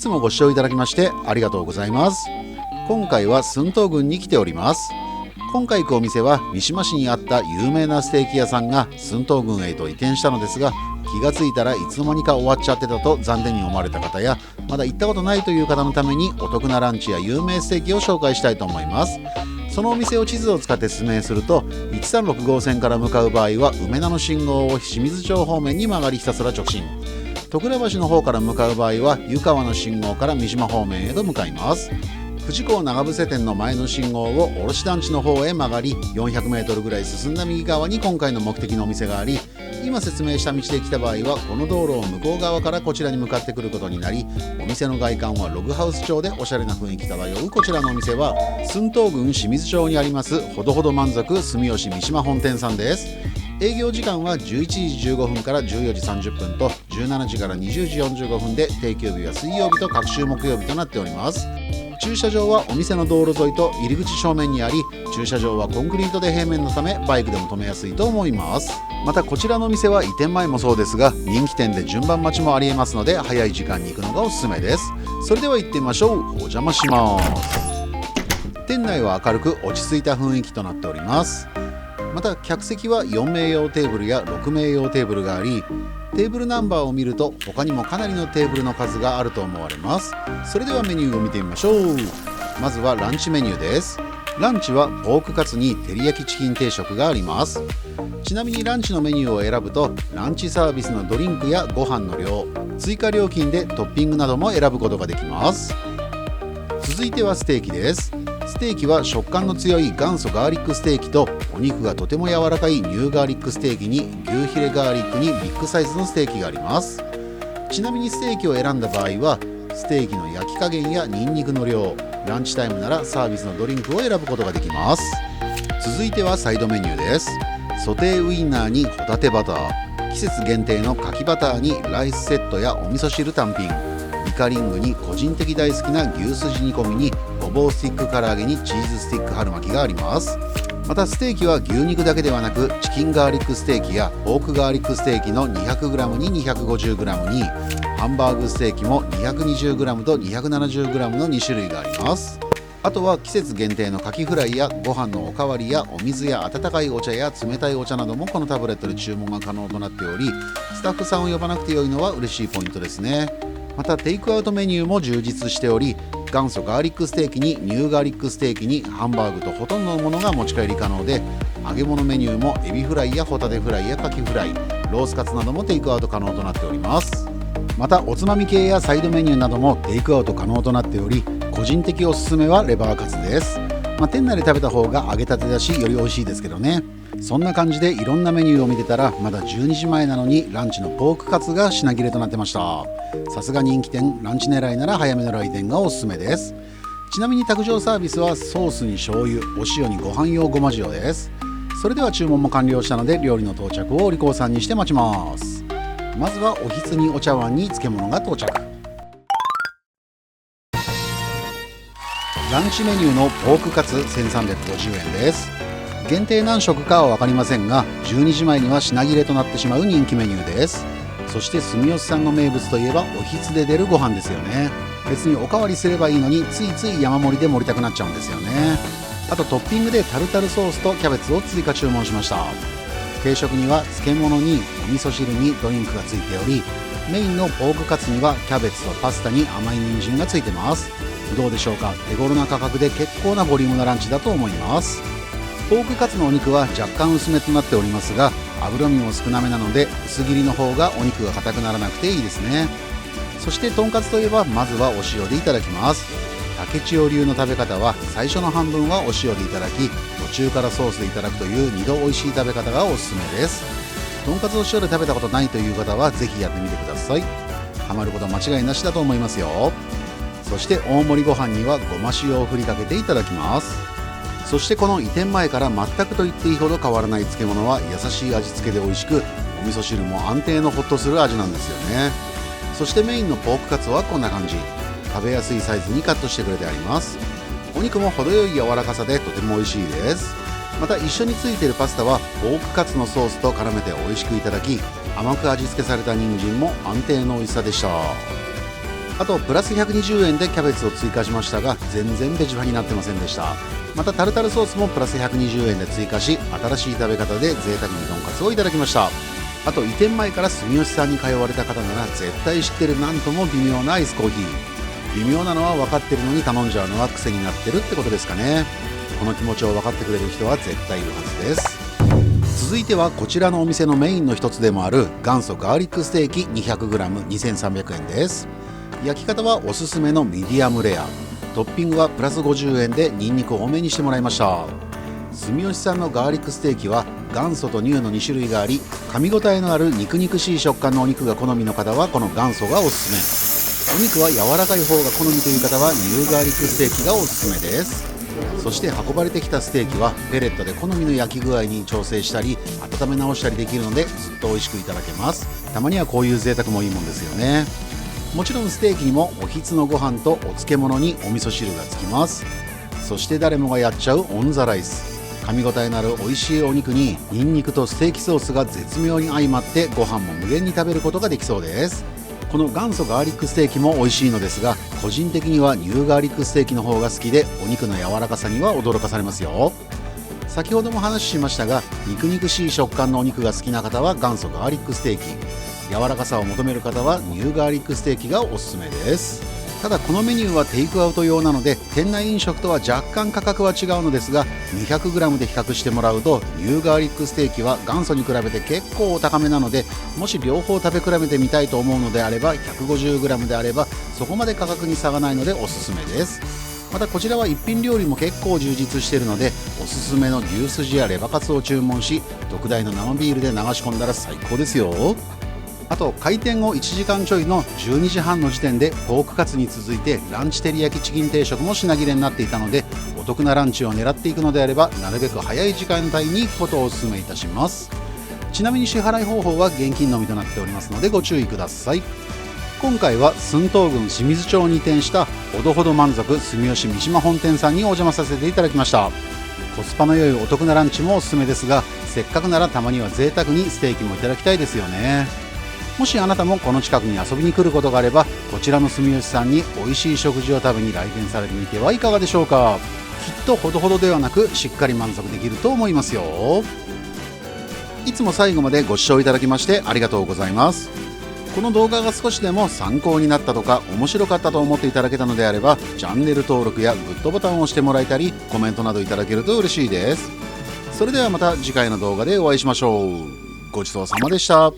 つもご視聴いただきましてありがとうございます。今回は寸東郡に来ております。今回行くお店は三島市にあった有名なステーキ屋さんが寸東郡へと移転したのですが、気がついたらいつの間にか終わっちゃってたと残念に思われた方や、まだ行ったことないという方のためにお得なランチや有名ステーキを紹介したいと思います。そのお店を地図を使って説明すると、136号線から向かう場合は梅田の信号を清水町方面に曲がりひたすら直進、徳良橋の方から向かう場合は湯川の信号から三島方面へと向かいます。富士港長伏店の前の信号を卸団地の方へ曲がり、400メートルぐらい進んだ右側に今回の目的のお店があり、今説明した道で来た場合はこの道路を向こう側からこちらに向かってくることになり、お店の外観はログハウス調でおしゃれな雰囲気漂うこちらのお店は寸東郡清水町にありますほどほど満足住吉三島本店さんです。営業時間は11時15分から14時30分と17時から20時45分で、定休日は水曜日と各週木曜日となっております。駐車場はお店の道路沿いと入り口正面にあり、駐車場はコンクリートで平面のためバイクでも止めやすいと思います。またこちらのお店は移転前もそうですが、人気店で順番待ちもありえますので、早い時間に行くのがおすすめです。それでは行ってみましょう。お邪魔します。店内は明るく落ち着いた雰囲気となっております。また客席は4名用テーブルや6名用テーブルがあり、テーブルナンバーを見ると他にもかなりのテーブルの数があると思われます。それではメニューを見てみましょう。まずはランチメニューです。ランチはポークカツに照り焼きチキン定食があります。ちなみにランチのメニューを選ぶとランチサービスのドリンクやご飯の量、追加料金でトッピングなども選ぶことができます。続いてはステーキです。ステーキは食感の強い元祖ガーリックステーキと、お肉がとても柔らかいニューガーリックステーキに牛ヒレガーリックにビッグサイズのステーキがあります。ちなみにステーキを選んだ場合はステーキの焼き加減やニンニクの量、ランチタイムならサービスのドリンクを選ぶことができます。続いてはサイドメニューです。ソテーウインナーにホタテバター、季節限定の牡蠣バターにライスセットやお味噌汁単品、イカリングに個人的大好きな牛すじ煮込みにごぼうスティック唐揚げにチーズスティック春巻きがあります。またステーキは牛肉だけではなくチキンガーリックステーキやポークガーリックステーキの 200g に 250g に、ハンバーグステーキも 220g と 270g の2種類があります。あとは季節限定のカキフライやご飯のおかわりやお水や温かいお茶や冷たいお茶などもこのタブレットで注文が可能となっており、スタッフさんを呼ばなくてよいのは嬉しいポイントですね。またテイクアウトメニューも充実しており、元祖ガーリックステーキにニューガーリックステーキにハンバーグとほとんどのものが持ち帰り可能で、揚げ物メニューもエビフライやホタテフライやカキフライ、ロースカツなどもテイクアウト可能となっております。またおつまみ系やサイドメニューなどもテイクアウト可能となっており、個人的おすすめはレバーカツです。店内で食べた方が揚げたてだしより美味しいですけどね。そんな感じでいろんなメニューを見てたら、まだ12時前なのにランチのポークカツが品切れとなってました。さすが人気店、ランチ狙いなら早めの来店がおすすめです。ちなみに卓上サービスはソースに醤油、お塩にご飯用ごま塩です。それでは注文も完了したので料理の到着をお利口さんにして待ちます。まずはおひつにお茶碗に漬物が到着。ランチメニューのポークカツ1350円です。限定何食かは分かりませんが、12時前には品切れとなってしまう人気メニューです。そして住吉さんの名物といえばおひつで出るご飯ですよね。別におかわりすればいいのについつい山盛りで盛りたくなっちゃうんですよね。あとトッピングでタルタルソースとキャベツを追加注文しました。軽食には漬物にお味噌汁にドリンクがついており、メインのポークカツにはキャベツとパスタに甘い人参がついてます。どうでしょうか。手頃な価格で結構なボリュームなランチだと思います。ポークカツのお肉は若干薄めとなっておりますが、脂身も少なめなので薄切りの方がお肉が硬くならなくていいですね。そしてとんかつといえばまずはお塩でいただきます。竹千代流の食べ方は最初の半分はお塩でいただき、途中からソースでいただくという2度美味しい食べ方がおすすめです。とんかつを塩で食べたことないという方はぜひやってみてください。ハマること間違いなしだと思いますよ。そして大盛りご飯にはごま塩を振りかけていただきます。そしてこの移転前から全くと言っていいほど変わらない漬物は優しい味付けで美味しく、お味噌汁も安定のホッとする味なんですよね。そしてメインのポークカツはこんな感じ。食べやすいサイズにカットしてくれてあります。お肉も程よい柔らかさでとても美味しいです。また一緒についているパスタはポークカツのソースと絡めて美味しくいただき、甘く味付けされた人参も安定の美味しさでした。あとプラス120円でキャベツを追加しましたが、全然ベジファになってませんでした。またタルタルソースもプラス120円で追加し、新しい食べ方で贅沢にとんかつをいただきました。あと移転前から住吉さんに通われた方なら絶対知ってる、なんとも微妙なアイスコーヒー。微妙なのは分かってるのに頼んじゃうのは癖になってるってことですかね。この気持ちを分かってくれる人は絶対いるはずです。続いてはこちらのお店のメインの一つでもある元祖ガーリックステーキ 200g2300 円です。焼き方はおすすめのミディアムレア、トッピングはプラス50円でニンニク多めにしてもらいました。住吉さんのガーリックステーキは元祖とニューの2種類があり、噛み応えのある肉々しい食感のお肉が好みの方はこの元祖がおすすめ、お肉は柔らかい方が好みという方はニューガーリックステーキがおすすめです。そして運ばれてきたステーキはペレットで好みの焼き具合に調整したり温め直したりできるので、ずっと美味しくいただけます。たまにはこういう贅沢もいいもんですよね。もちろんステーキにもおひつのご飯とお漬物にお味噌汁がつきます。そして誰もがやっちゃうオンザライス、噛み応えのある美味しいお肉にニンニクとステーキソースが絶妙に相まってご飯も無限に食べることができそうです。この元祖ガーリックステーキも美味しいのですが、個人的にはニューガーリックステーキの方が好きで、お肉の柔らかさには驚かされますよ。先ほども話しましたが、肉々しい食感のお肉が好きな方は元祖ガーリックステーキ、柔らかさを求める方はニューガーリックステーキがおすすめです。ただこのメニューはテイクアウト用なので、店内飲食とは若干価格は違うのですが、 200g で比較してもらうとニューガーリックステーキは元祖に比べて結構お高めなので、もし両方食べ比べてみたいと思うのであれば 150g であればそこまで価格に差がないのでおすすめです。またこちらは一品料理も結構充実しているので、おすすめの牛すじやレバカツを注文し、特大の生ビールで流し込んだら最高ですよ。あと開店後1時間ちょいの12時半の時点でポークカツに続いてランチ照り焼きチキン定食も品切れになっていたので、お得なランチを狙っていくのであればなるべく早い時間帯に行くことをお勧めいたします。ちなみに支払い方法は現金のみとなっておりますのでご注意ください。今回は寸東郡清水町に移転したほどほど満足住吉三島本店さんにお邪魔させていただきました。コスパの良いお得なランチもおすすめですが、せっかくならたまには贅沢にステーキもいただきたいですよね。もしあなたもこの近くに遊びに来ることがあれば、こちらの住吉さんに美味しい食事を食べに来店されてみてはいかがでしょうか。きっとほどほどではなくしっかり満足できると思いますよ。いつも最後までご視聴いただきましてありがとうございます。この動画が少しでも参考になったとか面白かったと思っていただけたのであれば、チャンネル登録やグッドボタンを押してもらえたりコメントなどいただけると嬉しいです。それではまた次回の動画でお会いしましょう。ごちそうさまでした。